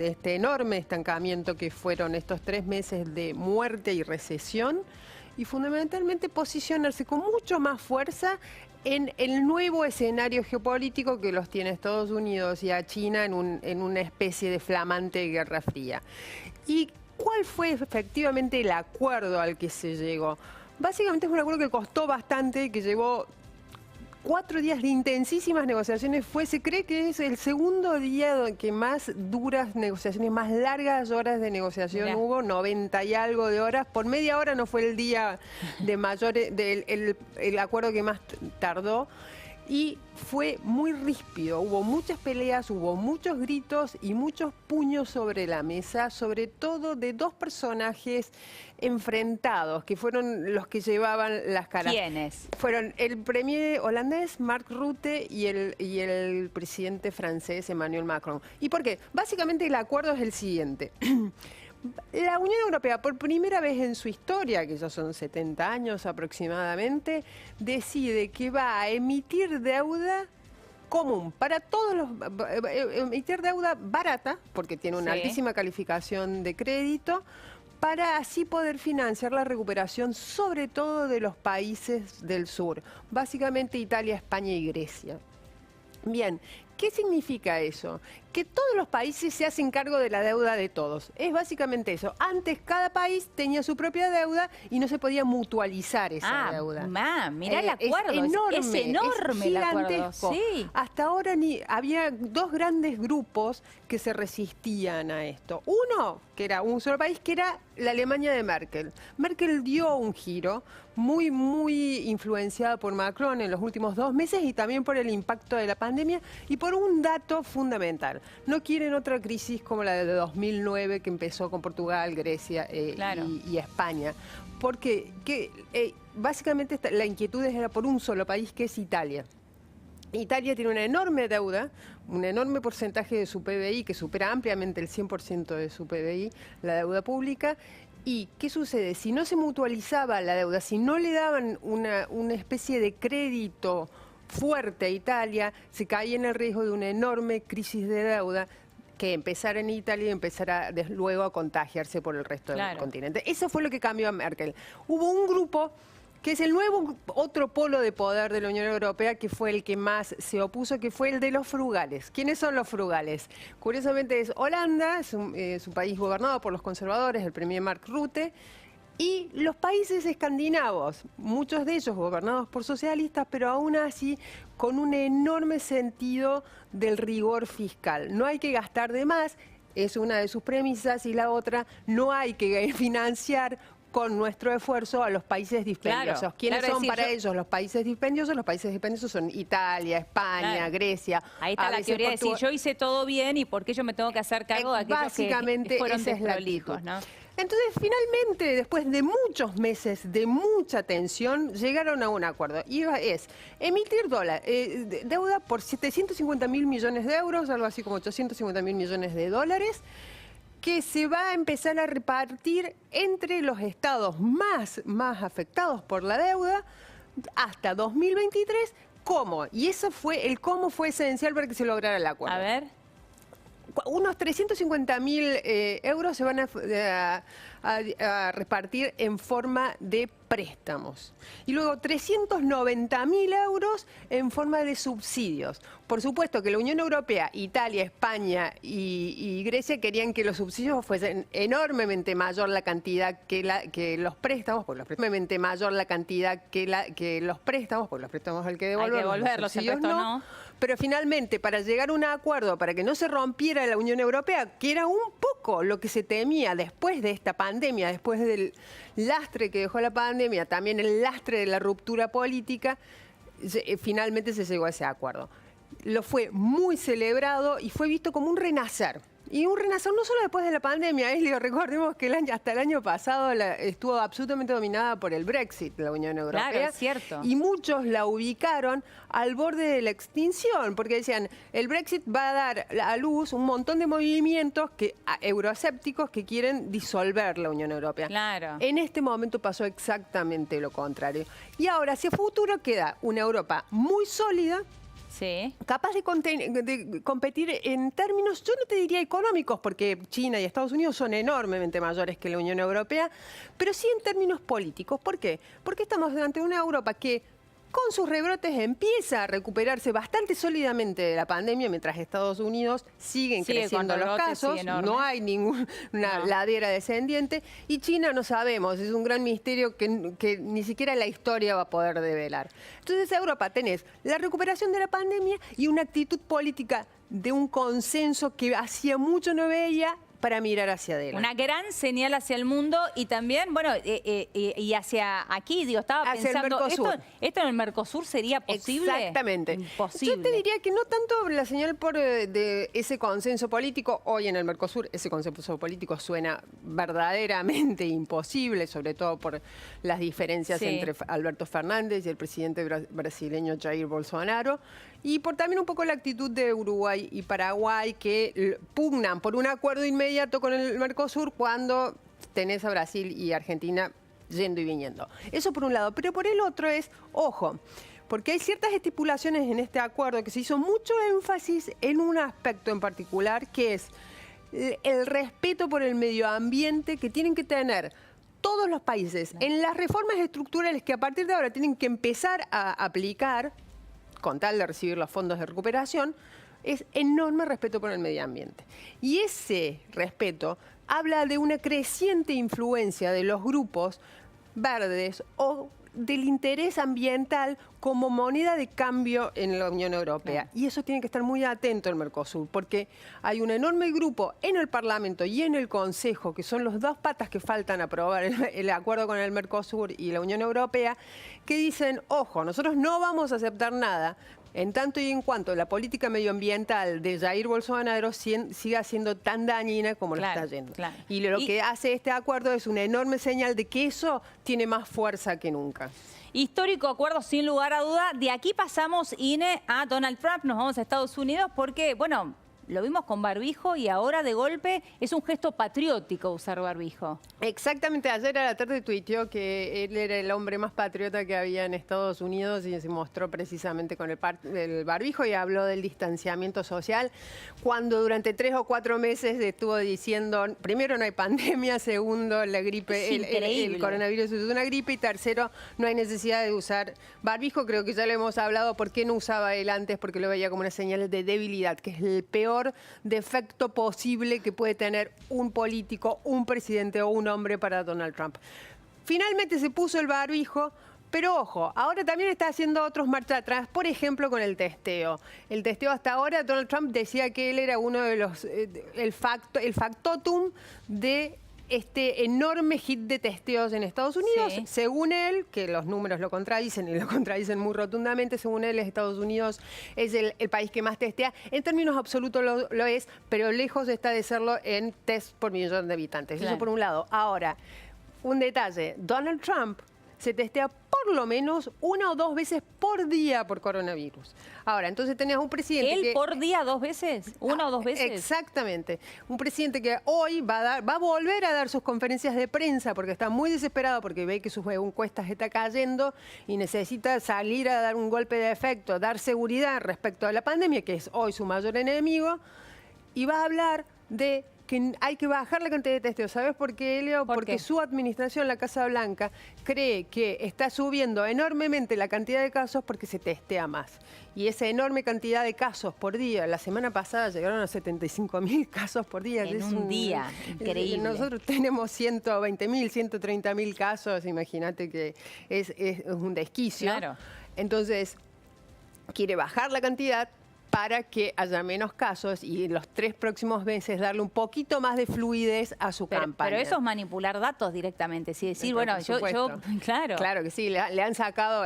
este enorme estancamiento que fueron estos 3 meses de muerte y recesión, y fundamentalmente posicionarse con mucho más fuerza en el nuevo escenario geopolítico que los tiene Estados Unidos y a China en una especie de flamante guerra fría. ¿Y cuál fue efectivamente el acuerdo al que se llegó? Básicamente es un acuerdo que costó bastante, que llevó 4 días de intensísimas negociaciones. Se cree que es el segundo día que más duras negociaciones, más largas horas de negociación. Mirá. Hubo 90 y algo de horas. Por media hora no fue el día de mayor, el acuerdo que más tardó. Y fue muy ríspido, hubo muchas peleas, hubo muchos gritos y muchos puños sobre la mesa, sobre todo de 2 personajes enfrentados, que fueron los que llevaban las caras. ¿Quiénes? Fueron el premier holandés, Mark Rutte, y el presidente francés, Emmanuel Macron. ¿Y por qué? Básicamente el acuerdo es el siguiente. La Unión Europea, por primera vez en su historia, que ya son 70 años aproximadamente, decide que va a emitir deuda común para todos emitir deuda barata, porque tiene una altísima calificación de crédito, para así poder financiar la recuperación, sobre todo de los países del sur, básicamente Italia, España y Grecia. Bien, ¿qué significa eso? Que todos los países se hacen cargo de la deuda de todos. Es básicamente eso. Antes cada país tenía su propia deuda y no se podía mutualizar esa deuda. Mirá el acuerdo. Es enorme el acuerdo. Sí. Hasta ahora había 2 grandes grupos que se resistían a esto. Uno, que era un solo país, que era la Alemania de Merkel. Merkel dio un giro muy influenciada por Macron en los últimos 2 meses y también por el impacto de la pandemia y por un dato fundamental. No quieren otra crisis como la de 2009 que empezó con Portugal, Grecia y España. Porque básicamente la inquietud era por un solo país, que es Italia. Italia tiene una enorme deuda, un enorme porcentaje de su PBI, que supera ampliamente el 100% de su PBI, la deuda pública. ¿Y qué sucede? Si no se mutualizaba la deuda, si no le daban una especie de crédito fuerte a Italia, se caía en el riesgo de una enorme crisis de deuda que empezara en Italia y empezara luego a contagiarse por el resto del continente. Eso fue lo que cambió a Merkel. Hubo un grupo que es el nuevo otro polo de poder de la Unión Europea, que fue el que más se opuso, que fue el de los frugales. ¿Quiénes son los frugales? Curiosamente es Holanda, es un país gobernado por los conservadores, el premier Mark Rutte, y los países escandinavos, muchos de ellos gobernados por socialistas, pero aún así con un enorme sentido del rigor fiscal. No hay que gastar de más, es una de sus premisas, y la otra, no hay que financiar con nuestro esfuerzo a los países dispendiosos. ¿Quiénes son para ellos los países dispendiosos? Los países dispendiosos son Italia, España, Grecia. Ahí está la teoría de decir, yo hice todo bien y ¿por qué yo me tengo que hacer cargo de aquellos que fueron desprolijos, ¿no? Entonces, finalmente, después de muchos meses de mucha tensión, llegaron a un acuerdo. Y es emitir deuda por 750.000 millones de euros, algo así como 850.000 millones de dólares, que se va a empezar a repartir entre los estados más afectados por la deuda hasta 2023. ¿Cómo? Y eso fue, el cómo fue esencial para que se lograra el acuerdo. A ver. Unos 350.000 euros se van a repartir en forma de préstamos. Y luego 390.000 euros en forma de subsidios. Por supuesto que la Unión Europea, Italia, España y Grecia querían que los subsidios fuesen enormemente mayor la cantidad que los préstamos, porque enormemente mayor la cantidad que los préstamos, porque los préstamos hay que devolverlos, los subsidios no. Pero finalmente, para llegar a un acuerdo, para que no se rompiera la Unión Europea, que era un poco lo que se temía después de esta pandemia, después del lastre que dejó la pandemia, también el lastre de la ruptura política, finalmente se llegó a ese acuerdo. Lo fue muy celebrado y fue visto como un renacer. Y un renacer no solo después de la pandemia, recordemos que hasta el año pasado estuvo absolutamente dominada por el Brexit, la Unión Europea. Claro, es cierto. Y muchos la ubicaron al borde de la extinción, porque decían, el Brexit va a dar a luz un montón de movimientos euroescépticos que quieren disolver la Unión Europea. Claro. En este momento pasó exactamente lo contrario. Y ahora, hacia futuro, queda una Europa muy sólida, capaz de competir en términos, yo no te diría económicos, porque China y Estados Unidos son enormemente mayores que la Unión Europea, pero sí en términos políticos. ¿Por qué? Porque estamos ante una Europa que con sus rebrotes empieza a recuperarse bastante sólidamente de la pandemia, mientras Estados Unidos siguen creciendo los casos, no hay ninguna ladera descendiente, y China no sabemos, es un gran misterio que ni siquiera la historia va a poder develar. Entonces, Europa tenés la recuperación de la pandemia y una actitud política de un consenso que hacía mucho no veía, para mirar hacia adelante. Una gran señal hacia el mundo y también, bueno, y hacia aquí, digo, estaba hacia pensando, ¿esto en el Mercosur sería posible? Exactamente. Imposible. Yo te diría que no tanto la señal de ese consenso político. Hoy en el Mercosur ese consenso político suena verdaderamente imposible, sobre todo por las diferencias entre Alberto Fernández y el presidente brasileño Jair Bolsonaro, y por también un poco la actitud de Uruguay y Paraguay, que pugnan por un acuerdo inmediato con el Mercosur cuando tenés a Brasil y Argentina yendo y viniendo. Eso por un lado, pero por el otro es, ojo, porque hay ciertas estipulaciones en este acuerdo que se hizo mucho énfasis en un aspecto en particular, que es el respeto por el medio ambiente que tienen que tener todos los países en las reformas estructurales que a partir de ahora tienen que empezar a aplicar con tal de recibir los fondos de recuperación. Es enorme respeto por el medio ambiente. Y ese respeto habla de una creciente influencia de los grupos verdes o del interés ambiental como moneda de cambio en la Unión Europea. Y eso tiene que estar muy atento el Mercosur, porque hay un enorme grupo en el Parlamento y en el Consejo, que son los dos patas que faltan aprobar el acuerdo con el Mercosur y la Unión Europea, que dicen, ojo, nosotros no vamos a aceptar nada en tanto y en cuanto la política medioambiental de Jair Bolsonaro siga siendo tan dañina como lo está yendo. Y lo que hace este acuerdo es una enorme señal de que eso tiene más fuerza que nunca. Histórico acuerdo, sin lugar a duda. De aquí pasamos, Ine, a Donald Trump. Nos vamos a Estados Unidos porque, bueno, lo vimos con barbijo y ahora de golpe es un gesto patriótico usar barbijo. Exactamente, ayer a la tarde tuiteó que él era el hombre más patriota que había en Estados Unidos y se mostró precisamente con el barbijo y habló del distanciamiento social, cuando durante 3 o 4 meses estuvo diciendo, primero, no hay pandemia, segundo, la gripe, el coronavirus es una gripe, y tercero, no hay necesidad de usar barbijo. Creo que ya lo hemos hablado, por qué no usaba él antes, porque lo veía como una señal de debilidad, que es el peor defecto posible que puede tener un político, un presidente o un hombre para Donald Trump. Finalmente se puso el barbijo, pero ojo, ahora también está haciendo otros marcha atrás, por ejemplo con el testeo. El testeo hasta ahora, Donald Trump decía que él era uno de los, el factotum de este enorme hit de testeos en Estados Unidos. Según él, que los números lo contradicen y lo contradicen muy rotundamente, según él, Estados Unidos es el país que más testea. En términos absolutos lo es, pero lejos está de serlo en test por millón de habitantes. Eso por un lado. Ahora, un detalle, Donald Trump se testea por lo menos 1 o 2 veces por día por coronavirus. Ahora, entonces tenías un presidente ¿Él por día 2 veces? ¿1 o 2 veces? Exactamente. Un presidente que hoy va a volver a dar sus conferencias de prensa porque está muy desesperado, porque ve que sus encuestas están cayendo y necesita salir a dar un golpe de efecto, dar seguridad respecto a la pandemia, que es hoy su mayor enemigo, y va a hablar de que hay que bajar la cantidad de testeos. ¿Sabes por qué, Elio? Porque su administración, la Casa Blanca, cree que está subiendo enormemente la cantidad de casos porque se testea más. Y esa enorme cantidad de casos por día, la semana pasada llegaron a 75.000 casos por día. En un día, increíble. Nosotros tenemos 120.000, 130.000 casos, imagínate que es un desquicio. Claro. Entonces, quiere bajar la cantidad para que haya menos casos y en los 3 próximos meses darle un poquito más de fluidez a su campaña. Pero eso es manipular datos directamente, sí, decir, bueno, yo claro. Claro que sí, le han sacado,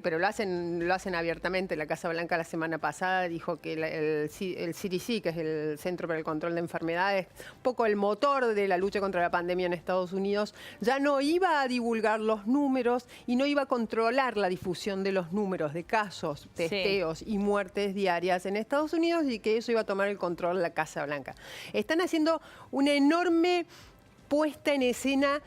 pero lo hacen abiertamente. La Casa Blanca la semana pasada dijo que el CDC, que es el Centro para el Control de Enfermedades, un poco el motor de la lucha contra la pandemia en Estados Unidos, ya no iba a divulgar los números y no iba a controlar la difusión de los números de casos, testeos y muertes diarias en Estados Unidos, y que eso iba a tomar el control de la Casa Blanca. Están haciendo una enorme puesta en escena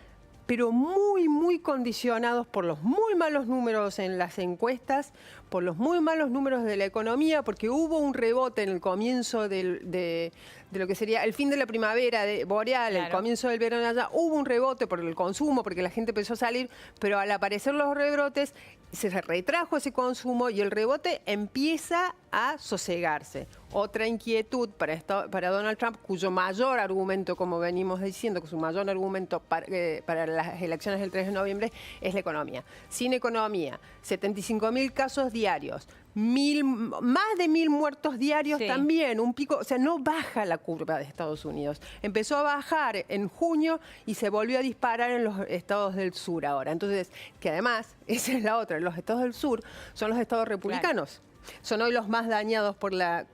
pero muy, muy condicionados por los muy malos números en las encuestas, por los muy malos números de la economía, porque hubo un rebote en el comienzo de lo que sería el fin de la primavera boreal, claro, el comienzo del verano allá, hubo un rebote por el consumo, porque la gente empezó a salir, pero al aparecer los rebrotes se retrajo ese consumo y el rebote empieza a sosegarse. Otra inquietud para Donald Trump, cuyo mayor argumento, como venimos diciendo, que su mayor argumento para las elecciones del 3 de noviembre es la economía. Sin economía, 75.000 casos diarios, más de 1.000 muertos diarios también, un pico, o sea, no baja la curva de Estados Unidos. Empezó a bajar en junio y se volvió a disparar en los estados del sur ahora. Entonces, que además, esa es la otra, los estados del sur son los estados republicanos. Claro. Son hoy los más dañados por la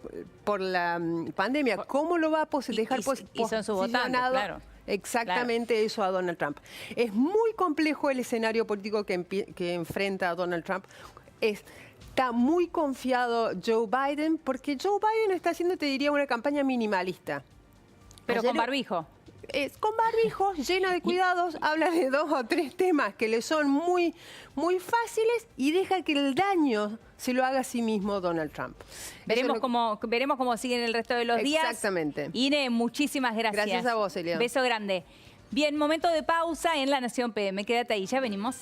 pandemia. ¿Cómo lo va a dejar y son sus votantes, claro. Exactamente eso a Donald Trump. Es muy complejo el escenario político que enfrenta a Donald Trump. Está muy confiado Joe Biden, porque Joe Biden está haciendo, te diría, una campaña minimalista. Pero con barbijo. Con barbijo, llena de cuidados, habla de 2 o 3 temas que le son muy, muy fáciles y deja que el daño se lo haga a sí mismo Donald Trump. Veremos cómo siguen el resto de los días. Exactamente. Ine, muchísimas gracias. Gracias a vos, Elia. Beso grande. Bien, momento de pausa en La Nación PM. Quédate ahí, ya venimos.